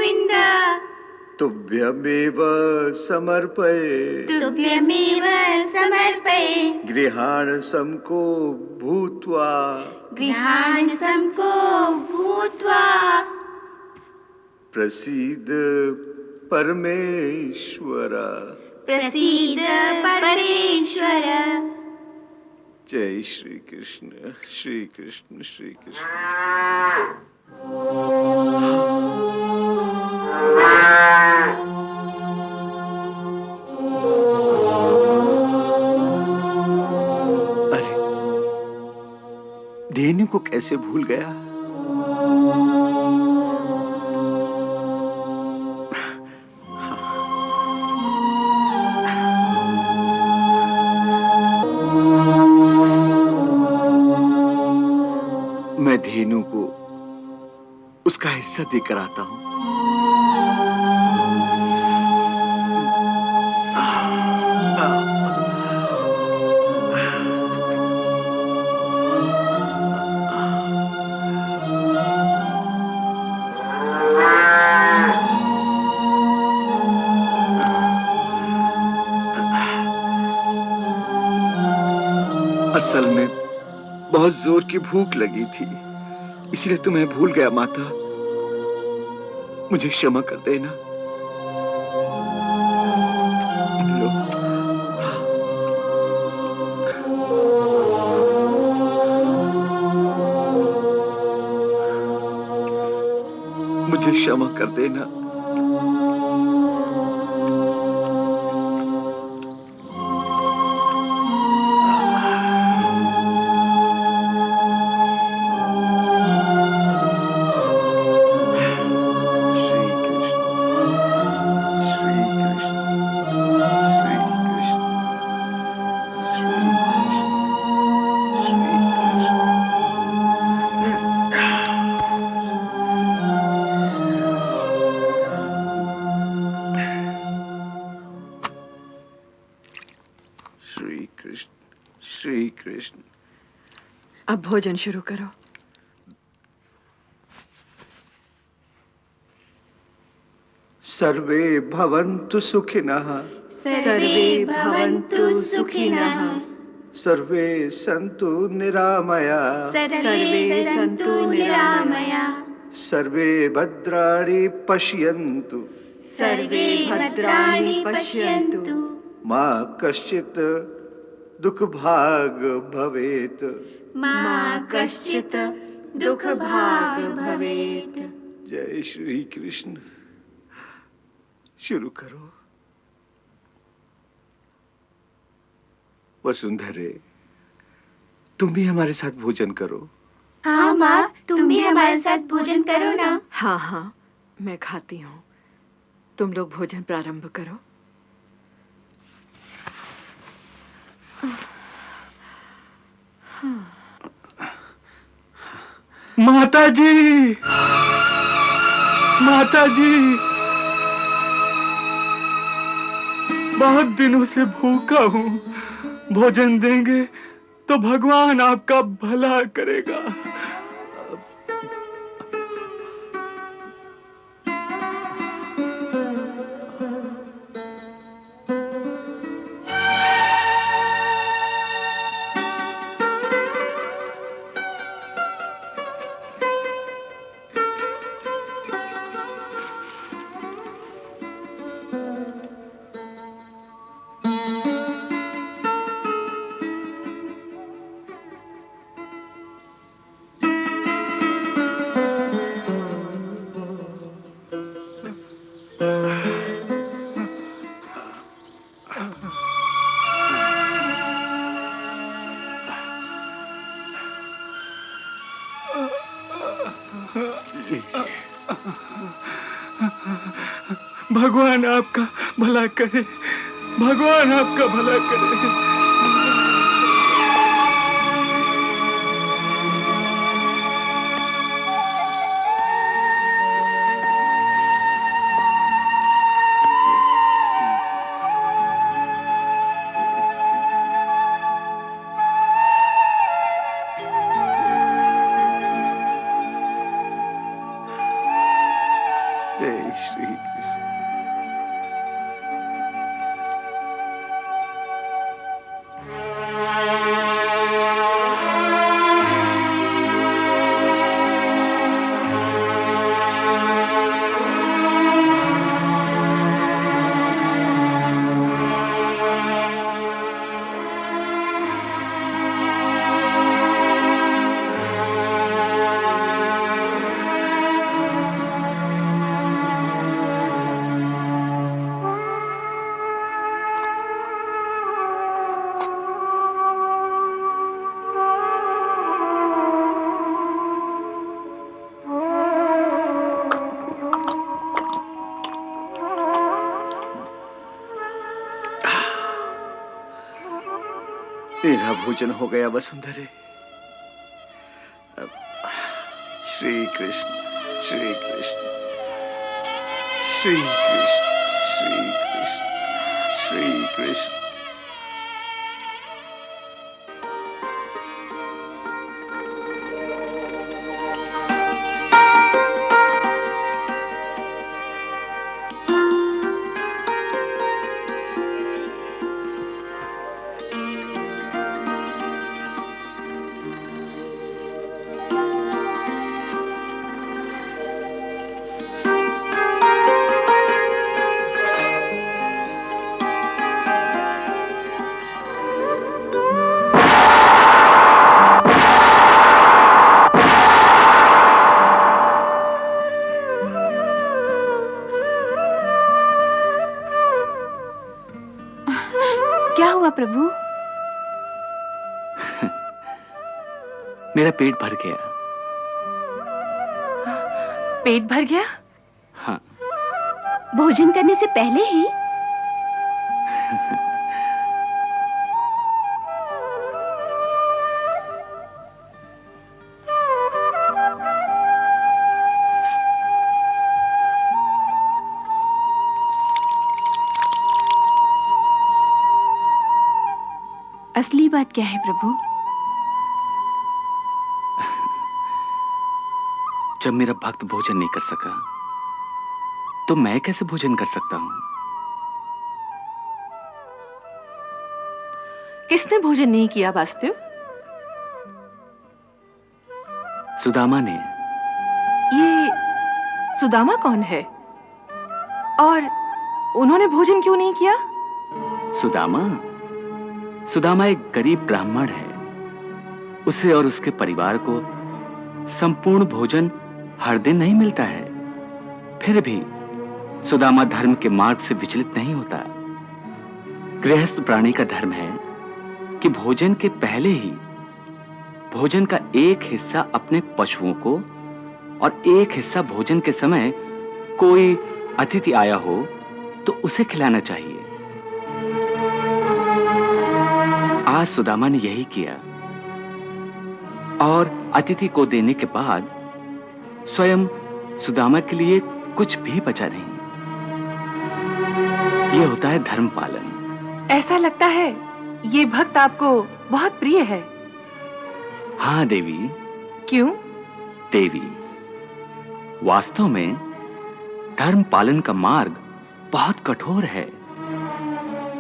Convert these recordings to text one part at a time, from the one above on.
गोविन्द तुभ्यमेव समर्पये तुभ्यमेव समर्पये गृहाण समको भूत्वा गृहाण समको भूत्वा प्रसीद परमेश्वर प्रसीद परमेश्वर। जय श्री कृष्ण श्री कृष्ण श्री कृष्ण। अरे धेनु को कैसे भूल गया? मैं धेनु को उसका हिस्सा देकर आता हूं। असल में बहुत जोर की भूख लगी थी, इसलिए तुम्हें भूल गया माता। मुझे क्षमा कर देना। लो। मुझे क्षमा कर देना। श्री कृष्ण। अब भोजन शुरू करो। सर्वे भवन्तु सुखिनः सर्वे भवन्तु सुखिनः सर्वे सन्तु निरामयाः सर्वे सन्तु निरामयाः सर्वे भद्राणि पश्यन्तु सर्वे भद्राणि पश्यन्तु मा कश्चित् दुःखभाग् भवेत् मा कश्चित् दुःखभाग् भवेत्। जय श्री कृष्ण। शुरू करो। वसुंधरे, तुम भी हमारे साथ भोजन करो। हाँ माँ, तुम भी हमारे साथ भोजन करो ना। हाँ हाँ, मैं खाती हूँ। तुम लोग भोजन प्रारंभ करो। माताजी, माताजी, बहुत दिनों से भूखा हूँ। भोजन देंगे तो भगवान आपका भला करेगा। भगवान आपका भला करे, भगवान आपका भला करे। जय श्री कृष्ण। मेरा भोजन हो गया वसुंधरे। अब श्री कृष्ण श्री कृष्ण श्री कृष्ण श्री कृष्ण श्री कृष्ण। क्या हुआ प्रभु? मेरा पेट भर गया। पेट भर गया? हाँ। भोजन करने से पहले ही? असली बात क्या है प्रभु? जब मेरा भक्त भोजन नहीं कर सका तो मैं कैसे भोजन कर सकता हूं? किसने भोजन नहीं किया वासुदेव? सुदामा ने। ये सुदामा कौन है? और उन्होंने भोजन क्यों नहीं किया? सुदामा एक गरीब ब्राह्मण है। उसे और उसके परिवार को संपूर्ण भोजन हर दिन नहीं मिलता है। फिर भी सुदामा धर्म के मार्ग से विचलित नहीं होता। गृहस्थ प्राणी का धर्म है कि भोजन के पहले ही भोजन का एक हिस्सा अपने पशुओं को और एक हिस्सा भोजन के समय कोई अतिथि आया हो तो उसे खिलाना चाहिए। आज सुदामा ने यही किया और अतिथि को देने के बाद स्वयं सुदामा के लिए कुछ भी बचा नहीं। यह होता है धर्म पालन। ऐसा लगता है ये भक्त आपको बहुत प्रिय है। हाँ देवी। क्यों? देवी, वास्तव में धर्म पालन का मार्ग बहुत कठोर है।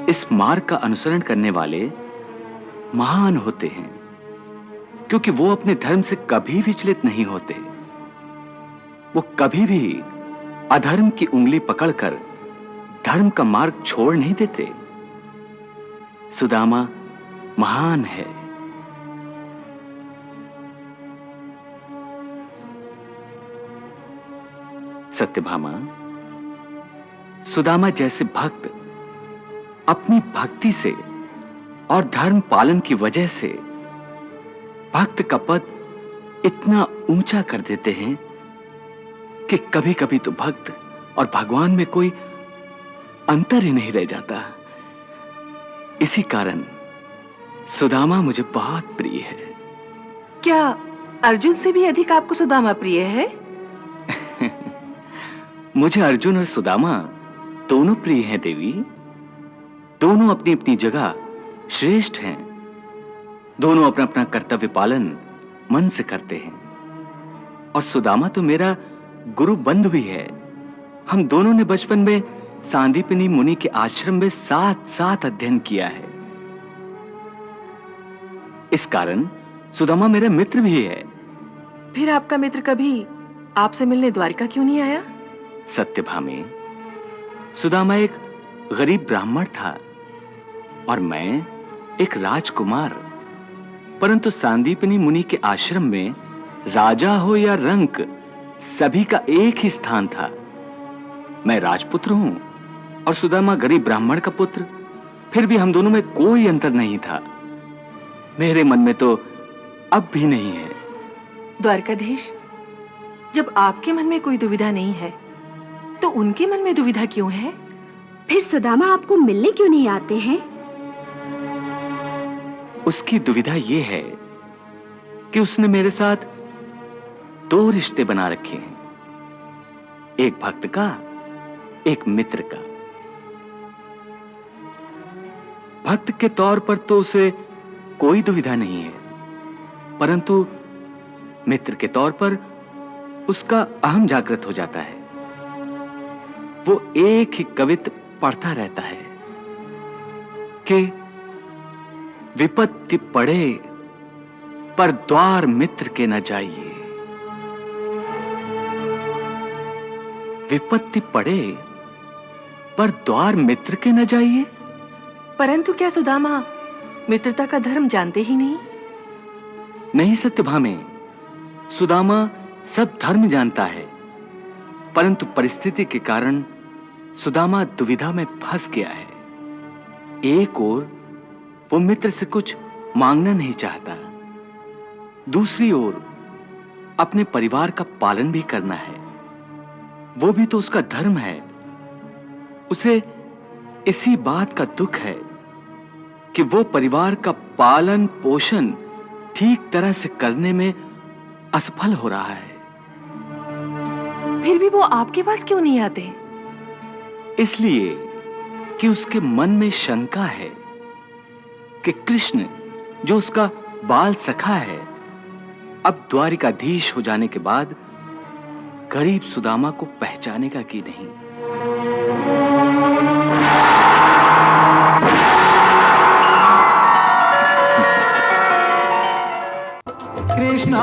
इस मार्ग का अनुसरण करने वाले महान होते हैं क्योंकि वो अपने धर्म से कभी विचलित नहीं होते। वो कभी भी अधर्म की उंगली पकड़कर धर्म का मार्ग छोड़ नहीं देते। सुदामा महान है। सत्यभामा, सुदामा जैसे भक्त अपनी भक्ति से और धर्म पालन की वजह से भक्त का पद इतना ऊंचा कर देते हैं कि कभी-कभी तो भक्त और भगवान में कोई अंतर ही नहीं रह जाता। इसी कारण सुदामा मुझे बहुत प्रिय है। क्या अर्जुन से भी अधिक आपको सुदामा प्रिय है? मुझे अर्जुन और सुदामा दोनों प्रिय हैं देवी। दोनों अपनी अपनी जगह श्रेष्ठ हैं। दोनों अपना अपना कर्तव्य पालन मन से करते हैं। और सुदामा तो मेरा गुरु बंधु भी है। हम दोनों ने बचपन में सांदीपनी मुनि के आश्रम में साथ साथ अध्ययन किया है। इस कारण सुदामा मेरा मित्र भी है। फिर आपका मित्र कभी आपसे मिलने द्वारिका क्यों नहीं आया? सत्यभामे, सुदामा एक गरीब ब्राह्मण था और मैं एक राजकुमार। परंतु सांदीपनी मुनि के आश्रम में राजा हो या रंक, सभी का एक ही स्थान था। मैं राजपुत्र हूं और सुदामा गरीब ब्राह्मण का पुत्र। फिर भी हम दोनों में कोई अंतर नहीं था। मेरे मन में तो अब भी नहीं है। द्वारकाधीश, जब आपके मन में कोई दुविधा नहीं है तो उनके मन में दुविधा क्यों है? फिर सुदामा आपको मिलने क्यों नहीं आते हैं? उसकी दुविधा यह है कि उसने मेरे साथ दो रिश्ते बना रखे हैं, एक भक्त का, एक मित्र का। भक्त के तौर पर तो उसे कोई दुविधा नहीं है, परंतु मित्र के तौर पर उसका अहम जागृत हो जाता है। वो एक ही कवित पढ़ता रहता है कि विपत्ति पड़े पर द्वार मित्र के न जाइए। विपत्ति पड़े पर द्वार मित्र के न जाइए। परंतु क्या सुदामा मित्रता का धर्म जानते ही नहीं? नहीं सत्यभामे, सुदामा सब धर्म जानता है, परंतु परिस्थिति के कारण सुदामा दुविधा में फंस गया है। एक ओर वो मित्र से कुछ मांगना नहीं चाहता, दूसरी ओर अपने परिवार का पालन भी करना है। वो भी तो उसका धर्म है। उसे इसी बात का दुख है कि वो परिवार का पालन पोषण ठीक तरह से करने में असफल हो रहा है। फिर भी वो आपके पास क्यों नहीं आते? इसलिए कि उसके मन में शंका है कि कृष्ण, जो उसका बाल सखा है, अब द्वारिकाधीश हो जाने के बाद गरीब सुदामा को पहचानेगा कि नहीं। कृष्णा